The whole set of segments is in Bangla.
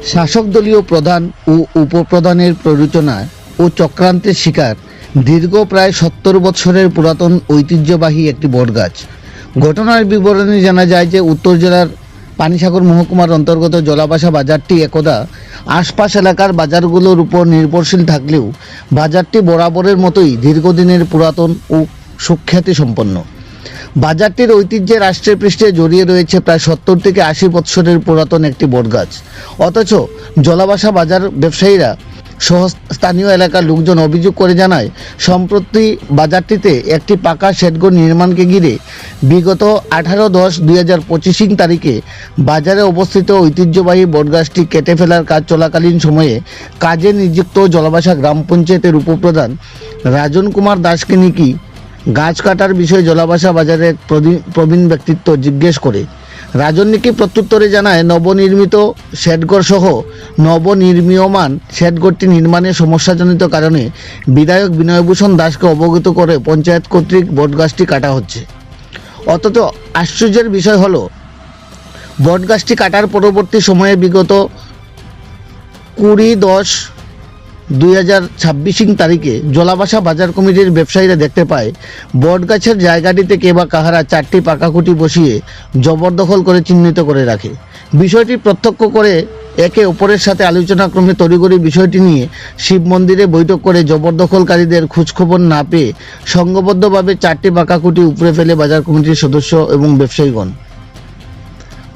শাসক দলীয় প্রধান ও উপপ্রধানের প্ররোচনা ও চক্রান্তের শিকার দীর্ঘ প্রায় ৭০ বছরের পুরাতন ঐতিহ্যবাহী একটি বটগাছ। ঘটনার বিবরণে জানা যায় যে উত্তর জেলার পানিসাগর মহকুমার অন্তর্গত জলাবাসা বাজারটি একদা আশপাশ এলাকার বাজারগুলোর উপর নির্ভরশীল থাকলেও বাজারটি বরাবরের মতোই দীর্ঘদিনের পুরাতন ও সুখ্যাতি সম্পন্ন। বাজারটির ঐতিহ্যে রাষ্ট্রের পৃষ্ঠে জড়িয়ে রয়েছে প্রায় ৭০ থেকে ৮০ বছরের পুরাতন একটি বটগাছ। অথচ জলাবাসা বাজার ব্যবসায়ীরা সহ স্থানীয় এলাকার লোকজন অভিযোগ করে জানায়, সম্প্রতি বাজারটিতে একটি পাকা শেডঘর নির্মাণকে ঘিরে বিগত 18/10/2025 তারিখে বাজারে অবস্থিত ঐতিহ্যবাহী বটগাছটি কেটে ফেলার কাজ চলাকালীন সময়ে কাজে নিযুক্ত জলাবাসা গ্রাম পঞ্চায়েতের উপপ্রধান রাজন কুমার দাসকে নাকি গাছ কাটার বিষয়ে জলাবাসা বাজারের প্রবীণ ব্যক্তিত্ব জিজ্ঞেস করে। রাজন নাকি প্রত্যুত্তরে জানায়, নবনির্মিত শেডঘর সহ নবনির্মীয়মান শেডঘরটি নির্মাণে সমস্যাজনিত কারণে বিধায়ক বিনয়ভূষণ দাসকে অবগত করে পঞ্চায়েত কর্তৃক বটগাছটি কাটা হচ্ছে। অথচ আশ্চর্যের বিষয় হলো, বটগাছটি কাটার পরবর্তী সময়ে বিগত 20/10/2026 তারিখে জলাবাসা বাজার কমিটির ব্যবসায়ীরা দেখতে পায় বটগাছের জায়গাটিতে কে বা কাহারা 4টি পাকা খুঁটি বসিয়ে জবরদখল করে চিহ্নিত করে রাখে। বিষয়টি প্রত্যক্ষ করে একে অপরের সাথে আলোচনাক্রমে তড়িঘড়ি বিষয়টি নিয়ে শিব মন্দিরে বৈঠক করে জবরদখলকারীদের খোঁজখবর না পেয়ে সংঘবদ্ধভাবে 4টি পাকা খুঁটি উপড়ে ফেলে বাজার কমিটির সদস্য এবং ব্যবসায়ীগণ।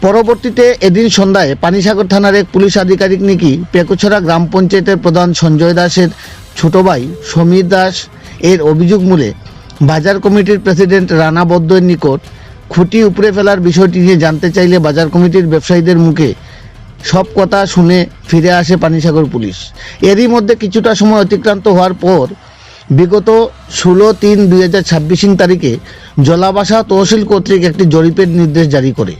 পরবর্তীতে এদিন সন্ধ্যায় পানিসাগর থানার এক পুলিশ আধিকারিক নাকি পেকুছড়া গ্রাম পঞ্চায়েতের প্রধান সঞ্জয় দাসের ছোট ভাই সমীর দাস এর অভিযোগ মূলে বাজার কমিটির প্রেসিডেন্ট রানা বদ্দর নিকট খুঁটি উপড়ে ফেলার বিষয়টি নিয়ে জানতে চাইলে বাজার কমিটির ব্যবসায়ীদের মুখে সব কথা শুনে ফিরে আসে পানিসাগর পুলিশ। এরই মধ্যে কিছুটা সময় অতিক্রান্ত হওয়ার পর বিগত 16/3/2026 তারিখে জলাবাসা তহসিল কর্তৃক একটি জরিপের নির্দেশ জারি করে।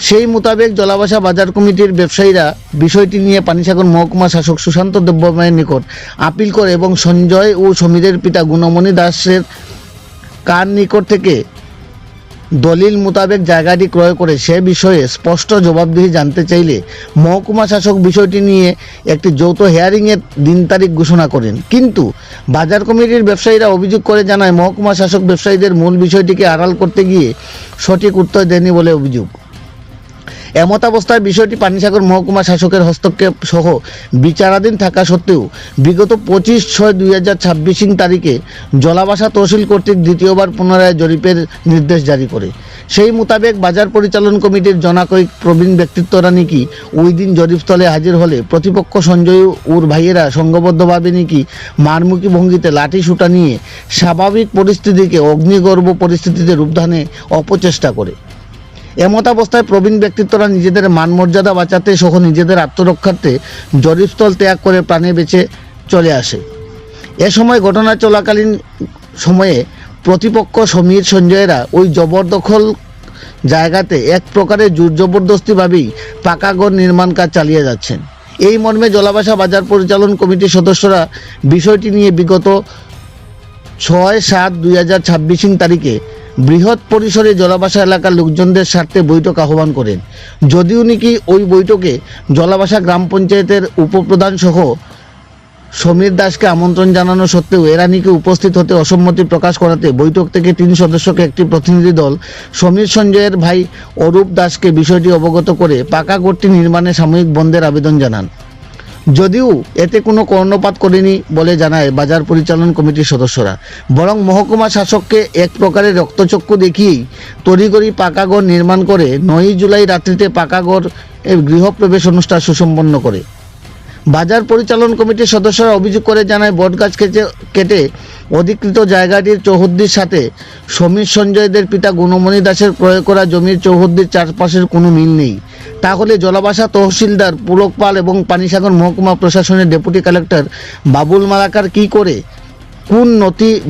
সেই মোতাবেক জলাবাসা বাজার কমিটির ব্যবসায়ীরা বিষয়টি নিয়ে পানিসাগর মহকুমা শাসক সুশান্ত দেববর্মার নিকট আপিল করে এবং সঞ্জয় ও সমীরের পিতা গুণমণি দাসের কার নিকট থেকে দলিল মোতাবেক জায়গাটি ক্রয় করে সে বিষয়ে স্পষ্ট জবাবদিহি জানতে চাইলে মহকুমা শাসক বিষয়টি নিয়ে একটি যৌথ হিয়ারিংয়ের দিন তারিখ ঘোষণা করেন। কিন্তু বাজার কমিটির ব্যবসায়ীরা অভিযোগ করে জানায়, মহকুমা শাসক ব্যবসায়ীদের মূল বিষয়টিকে আড়াল করতে গিয়ে সঠিক উত্তর দেয়নি বলে অভিযোগ। এমতাবস্থায় বিষয়টি পানিসাগর মহকুমা শাসকের হস্তক্ষেপ সহ বিচারাধীন থাকা সত্ত্বেও বিগত 25/6/2026 তারিখে জলাবাসা তহসিল কর্তৃক দ্বিতীয়বার পুনরায় জরিপের নির্দেশ জারি করে। সেই মোতাবেক বাজার পরিচালন কমিটির জনাকয়িক প্রবীণ ব্যক্তিত্বরা নাকি ওই দিন জরিপস্থলে হাজির হলে প্রতিপক্ষ সঞ্জয় ওর ভাইয়েরা সংঘবদ্ধভাবে নাকি মারমুখী ভঙ্গিতে লাঠি সুটা নিয়ে স্বাভাবিক পরিস্থিতিকে অগ্নিগর্ভ পরিস্থিতিতে রূপদানে অপচেষ্টা করে। এমতাবস্থায় প্রবীণ ব্যক্তিত্বরা নিজেদের মানমর্যাদা বাঁচাতে সহ নিজেদের আত্মরক্ষার্থে জরিপস্থল ত্যাগ করে প্রাণে বেঁচে চলে আসে। এ সময় ঘটনা চলাকালীন সময়ে প্রতিপক্ষ সমীর সঞ্জয়েরা ওই জবরদখল জায়গাতে এক প্রকারের জোর জবরদস্তিভাবেই পাকা ঘর নির্মাণ কাজ চালিয়ে যাচ্ছেন। এই মর্মে জলাবাসা বাজার পরিচালন কমিটির সদস্যরা বিষয়টি নিয়ে বিগত 6/7/2026 তারিখে বৃহৎ পরিসরে জলাবাসা এলাকার লোকজনদের স্বার্থে বৈঠক আহ্বান করেন। যদিও নাকি ওই বৈঠকে জলাবাসা গ্রাম পঞ্চায়েতের উপপ্রধান সহ সমীর দাসকে আমন্ত্রণ জানানো সত্ত্বেও এরা নাকি উপস্থিত হতে অসম্মতি প্রকাশ করাতে বৈঠক থেকে 3 সদস্যকে একটি প্রতিনিধি দল সমীর সঞ্জয়ের ভাই অরূপ দাসকে বিষয়টি অবগত করে পাকা ঘরটি নির্মাণে সাময়িক বন্ধের আবেদন জানান। যদিও এতে কোনো কর্ণপাত করেনি বলে জানায় বাজার পরিচালন কমিটির সদস্যরা, বরং মহকুমা শাসককে এক প্রকারের রক্তচক্ষু দেখিয়েই তড়িঘড়ি পাকা ঘর নির্মাণ করে 9 জুলাই রাত্রিতে পাকা ঘর গৃহপ্রবেশ অনুষ্ঠান সুসম্পন্ন করে। বাজার পরিচালন কমিটির সদস্যরা অভিযোগ করে জানায়, বটগাছ কেটে অধিকৃত জায়গাটির চৌহদ্দির সাথে সমীর সঞ্জয়দের পিতা গুণমণি দাসের ক্রয় করা জমির চৌহদ্দির চারপাশের কোনো মিল নেই। তাহলে জলাবাসা তহসিলদার পুলক পাল এবং পানিসাগর মহকুমা প্রশাসনের ডেপুটি কালেক্টর বাবুল মালাকার কি করে কোন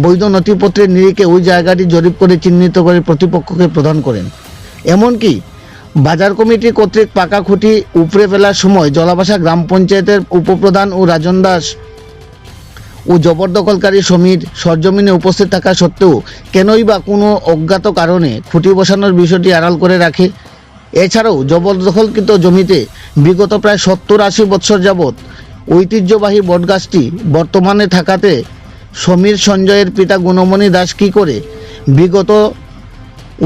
বৈধ নথিপত্রের নিরিখে ওই জায়গাটি জরিপ করে চিহ্নিত করে প্রতিপক্ষকে প্রদান করেন? এমনকি বাজার কমিটি কর্তৃক পাকা খুঁটি উপড়ে ফেলার সময় জলাবাসা গ্রাম পঞ্চায়েতের উপপ্রধান ও রাজন দাস ও জবরদখলকারী সমীর সরজমিনে উপস্থিত থাকা সত্ত্বেও কেনই বা কোনো অজ্ঞাত কারণে খুঁটি বসানোর বিষয়টি আড়াল করে রাখে? এছাড়াও জবরদখলকৃত জমিতে বিগত প্রায় 70-80 বছর যাবৎ ঐতিহ্যবাহী বটগাছটি বর্তমানে থাকাতে সমীর সঞ্জয়ের পিতা গুণমণি দাস কী করে বিগত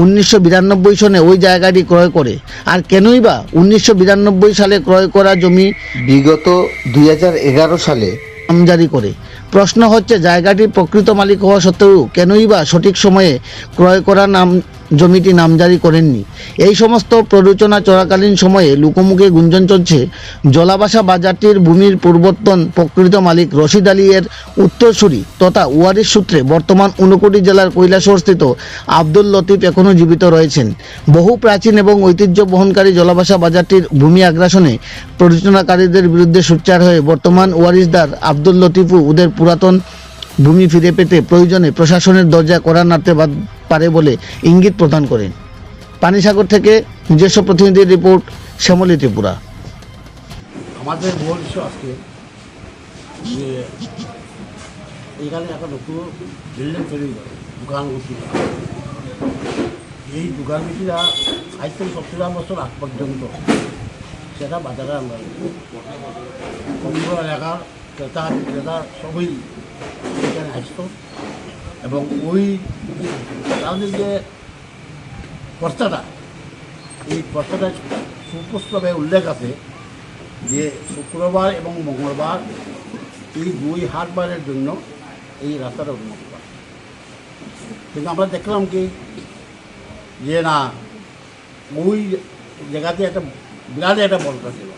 1992 সনে ওই জায়গাটি ক্রয় করে, আর কেনই বা 1992 সালে ক্রয় করা জমি বিগত 2011 সালে নামজারি করে। প্রশ্ন হচ্ছে, জায়গাটির প্রকৃত মালিক হওয়া সত্ত্বেও কেনই বা সঠিক সময়ে ক্রয় করা জমিটি নামজারি করেননি। এই সমস্ত প্ররোচনা চলাকালীন সময়ে লোকমুখে গুঞ্জন চলছে জলাবাসা বাজারটির ভূমির পূর্বতন প্রকৃত মালিক রশিদ আলী এর উত্তরসূরি তথা ওয়ারিশ সূত্রে বর্তমান ঊনকোটি জেলার কৈলাসহরস্থিত আব্দুল লতিফ এখনও জীবিত রয়েছেন। বহু প্রাচীন এবং ঐতিহ্য বহনকারী জলাবাসা বাজারটির ভূমি আগ্রাসনে প্ররোচনাকারীদের বিরুদ্ধে সোচ্চার হয়ে বর্তমান ওয়ারিশদার আব্দুল লতিফও ওদের পুরাতন ভূমি ফিরে পেতে প্রয়োজনে প্রশাসনের দরজা কড়া নাড়তে পারে বলে ইঙ্গিত প্রদান করেন। পানিসাগর থেকে নিজস্ব প্রতিনিধির রিপোর্ট, শ্যামলী ত্রিপুরা। আমাদের বলছো আজকে যে এখানে একটা নতুন বিল্ডিং তৈরি করে দোকান গুছিরা, এই দোকান গুছিরা আজ থেকে 70 বছর আগ পর্যন্ত সেটা বাজারে আমরা অন্য এলাকার ক্রেতা সবই এখানে আসত এবং ওই তাদের যে পর্চাটা, এই পর্চাটা সুস্পষ্টভাবে উল্লেখ আছে যে শুক্রবার এবং মঙ্গলবার এই 2 হাটবারের জন্য এই রাস্তাটা উন্মুক্ত হয়। কিন্তু আমরা দেখলাম কি যে না, ওই জায়গাতে একটা বিরাট একটা বলকা ছিল,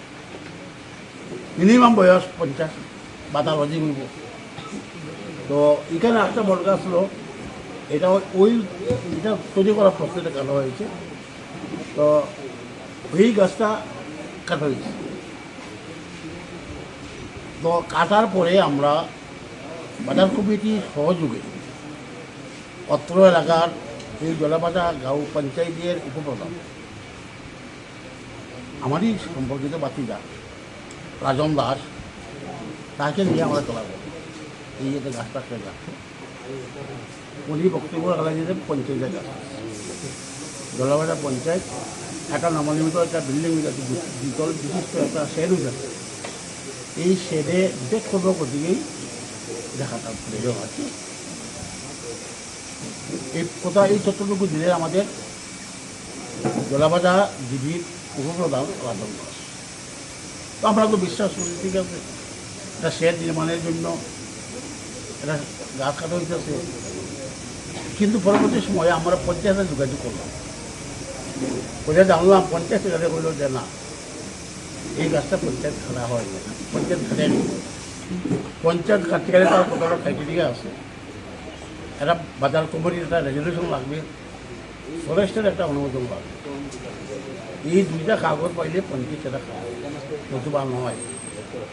মিনিমাম বয়স 50 বাতাবাজি হইব। তো এখানে একটা বলকা ছিল, এটা এটা তৈরি করার প্রক্রিয়াটা কাটা হয়েছে। তো ওই গাছটা কাটা হয়েছে। তো কাটার পরে আমরা বাজার কমিটির সহযোগে অত্র এলাকার এই জলাবাজা গাঁও পঞ্চায়েতের উপপ্রধান আমারই সম্পর্কিত বাতিদা রাজন দাস, তাকে নিয়ে আমরা চলা করি এই যে গাছটা গাছ উনি বক্তব্য রাখা যে পঞ্চায়েতের গাছ জলাবাজা পঞ্চায়েত একটা নবনির্মিত একটা বিল্ডিং আছে, 2 তল বিশিষ্ট একটা শেড আছে। এই শেডে যে কোনো দিকেই দেখাটা প্রয়োজন আছে। এই কথা এই তথ্যটুকু দিলে আমাদের জলাবাজা জীবির উপপ্রধান রাজন দাস। তো আমরা তো বিশ্বাস করি ঠিক আছে, এটা শেড নির্মাণের জন্য এটা গাছ কাটা হইতেছে। কিন্তু পরবর্তী সময়ে আমরা পঞ্চায়েতে যোগাযোগ করলাম, পঞ্চায়েত জানলাম, পঞ্চায়েত সেখানে বলল যে না, এই গাছটা পঞ্চায়েত খাড়া হয় না, পঞ্চায়েত খাটেনি। পঞ্চায়েত কাটতে গেলে তার কতটা ক্রাইটেরিয়া আছে, একটা বাজার কমিটির একটা রেজলিউশন লাগবে, ফরেস্টের একটা অনুমোদন লাগবে। এই 2টা কাগজ পাইলে পঞ্চায়েত সেটা খায়, নতুবা নয়।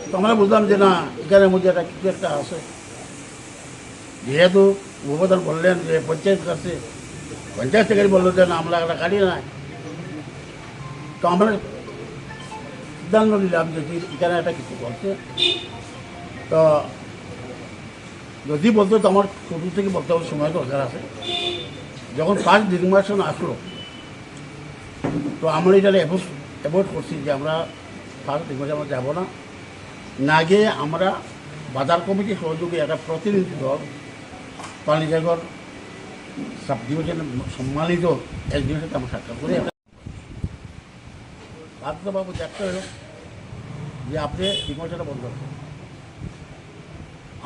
তো আমরা বুঝলাম যে না, এখানের মধ্যে একটা কিছু একটা আছে। যেহেতু উপপ্রধান বললেন যে পঞ্চায়েত কাছে, পঞ্চায়েত থেকে বললো যে না, আমরা একটা গাড়ি নাই। তো আমরা সিদ্ধান্ত নিলাম যে এখানে একটা কিছু বলছে। তো যদি বলতো তো আমার শুরু থেকে বলতে হবে, সময় দরকার আছে। যখন ফার্স্ট ডিক্লারেশন আসলো, তো আমরা এটা অ্যাভয়েড করছি যে আমরা ফার্স্ট ডিক্লারেশন আমরা যাবো না। না গিয়ে আমরা বাজার কমিটির সহযোগে একটা প্রতিনিধি দল পানিসাগর সাব ডিভিশনের সম্মানিত একজনের সাথে আমরা সাক্ষাৎ করি। বাধ্যবাবু দেখতে হলো যে আপনি ডিক্লারেশনটা বন্ধ করবেন।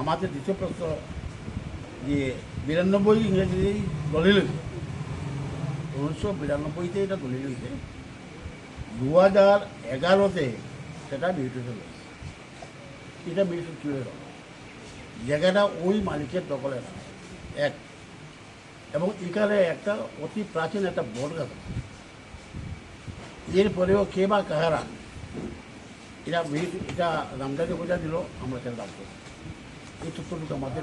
আমাদের দ্বিতীয় প্রশ্ন যে 92 ইংরেজি দলিল হয়েছে, 1992-তে এটা দলিল হয়েছে, 2011-তে সেটা মিউটেশন হয়েছে। এটা মিউটেশন কী হলো, জায়গাটা ওই মালিকের দখলে না এক, এবং এখানে একটা অতি প্রাচীন একটা বট গাছ আছে। এরপরেও কে বা কাহারা এটা নামটাকে বোঝা দিল, আমরা সেটা দাম করি। এই তথ্যটুকু আমাদের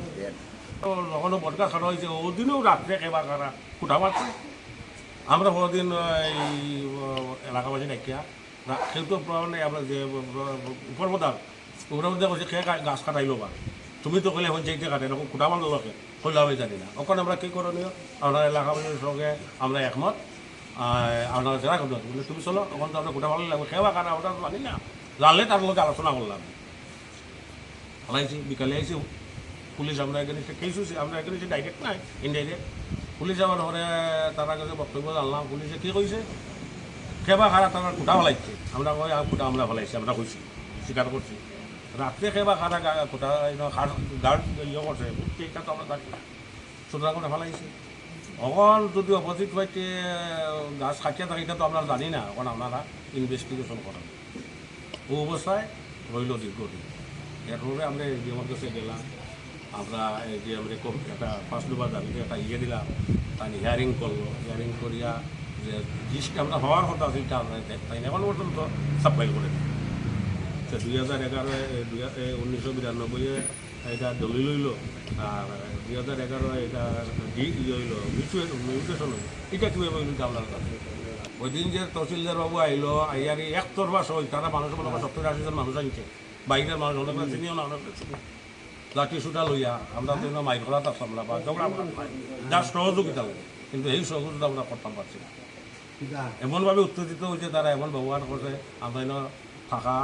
যখন বটকা খাওয়া হয়েছে, ওদিনও রাত্রে এবার খারা কুটা মারছে। আমরা কোনোদিন এই এলাকাবাসী ডাকিয়া না, কিন্তু আমরা যে উপরপ্রধান বলছে খেয়ে গাছ কাটাইলো বা তুমি তো কইলে এখন যেতে কাটে এরকম কুটা মারলো লোকে কইলে আমি জানি না। ওখানে আমরা কী করণীয়, আমরা এলাকাবাসীর সঙ্গে আমরা একমত আপনারা জেরা করতে বলে তুমি চলো তখন তো আমরা গোটা ভালো লাগবে খেবা কারা ওটা তো জানি না জানলে তার লোক আলোচনা করলাম হালাইছি বিকালে আইসি পুলিশ আমরা এখানে কেস হয়েছি আমরা এখানে ডাইরেক্ট নাই ইনডাইরেক্ট পুলিশ যাওয়ার পরে তারা কাছে বক্তব্য জানলাম পুলিশে কী কইছে খেবা খারা তারা কোটা ফেলাইছে আমরা কই কোটা আমরা ফেলাইছি আমরা কইছি স্বীকার করছি রাত্রে খেবা খারা কোটা গার্ড ইয়ে করছে এটা তো আমরা জানি না সুতরাং করে ফেলাইছি এখন যদি অপোজিট পাইতে গাছ খাটিয়ে থাকে এটা তো আমরা জানি না এখন আপনারা ইনভেস্টিগেশন করেন ও অবস্থায় রইল দীর্ঘদিন এরপরে আমরা এডিএমের কাছে গেলাম আমরা এডিএমরে একটা ফার্স্ট দুবার দাবিতে একটা ইয়ে দিলাম তাই হিয়ারিং করলো হিয়ারিং করিয়া যে জিনিসটা আমরা হওয়ার কথা সেটা আমরা তাই এখন পর্যন্ত সাপ্লাই করে দিই 2011 1992 এটা দলিল হইল আর 2011 এটা হইল মিউটেশন হইল এটা কীভাবে হইল আপনার কাছে ওই দিন যে তহসিলদার বাবু আইলো আইয়ার একতরফা সই তারা মানুষ মনে 70-80 জন মানুষ আনছে বাইরের মানুষ অনেক চিনিও না অনেক চিনি লাঠি সুটা লইয়া আমরা তো মাইক করাতে আসতাম না বা ঝগড়া যার সহযোগিতা লাগে কিন্তু এই সহযোগিতা আমরা করতাম পারছি না এমনভাবে উত্তেজিত হয়েছে তারা এমন ব্যবহার করছে আমরা থাকা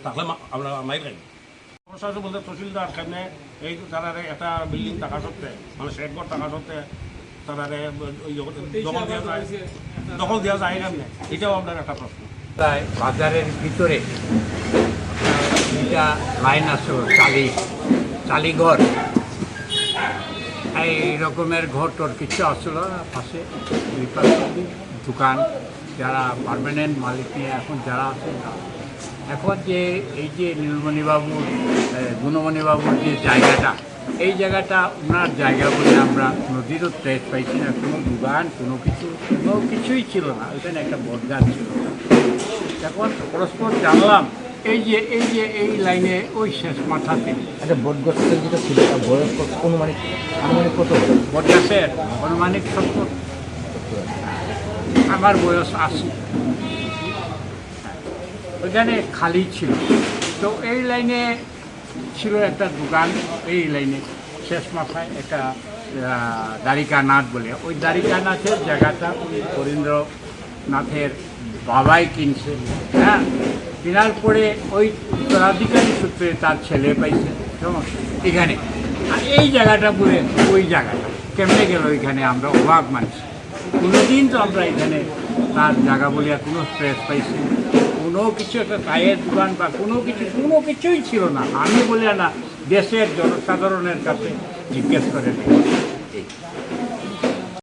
থাকলে আমরা মাইক খাই প্রশাসন বলতে তহসিলদার সামনে এই তারা একটা বিল্ডিং থাকা সত্ত্বে মানে শেডঘর থাকা সত্ত্বে তারা দখল দেওয়া যায় কেমনে এটাও আপনার একটা প্রশ্ন তাই বাজারের ভিতরে দুইটা লাইন আছে চালিঘর এই রকমের ঘর টর কিছু আসলো পাশে দুই পাশে দোকান যারা পার্মানেন্ট মালিক নিয়ে এখন যারা আছে এখন যে এই যে নীলমণিবাবুর গুণমণিবাবুর যে জায়গাটা এই জায়গাটা ওনার জায়গা বলে আমরা নদীরও ট্রেস পাইছি না কোনো দোকান কোনো কিছুই ছিল না ওইখানে একটা বটগাছ ছিল এখন পরস্পর জানলাম এই লাইনে ওই শেষ মাথাতে একটা বটগাছের যেটা ছিল তার বয়স অনুমানিক কত বটগাছের অনুমানিক 70 আমার বয়স 80 ওইখানে খালি ছিল তো এই লাইনে ছিল একটা দোকান এই লাইনে শেষ মাথায় একটা দ্বারিকানাথ বলে ওই দ্বারিকানাথের জায়গাটা হরিন্দ্রনাথের বাবাই কিনছে হ্যাঁ কেনার পরে ওই উত্তরাধিকারী সূত্রে তার ছেলে পাইছে এখানে আর এই জায়গাটা বলে ওই জায়গাটা কেমনে গেল ওইখানে আমরা অবাক মানছি কোনোদিন তো আমরা এখানে তার জায়গা বলিয়া কোনো স্ট্রেস পাইছি কোনো কিছু একটা চায়ের দোকান বা কোনো কিছুই ছিল না আমি বলিয়া না দেশের জনসাধারণের কাছে জিজ্ঞেস করে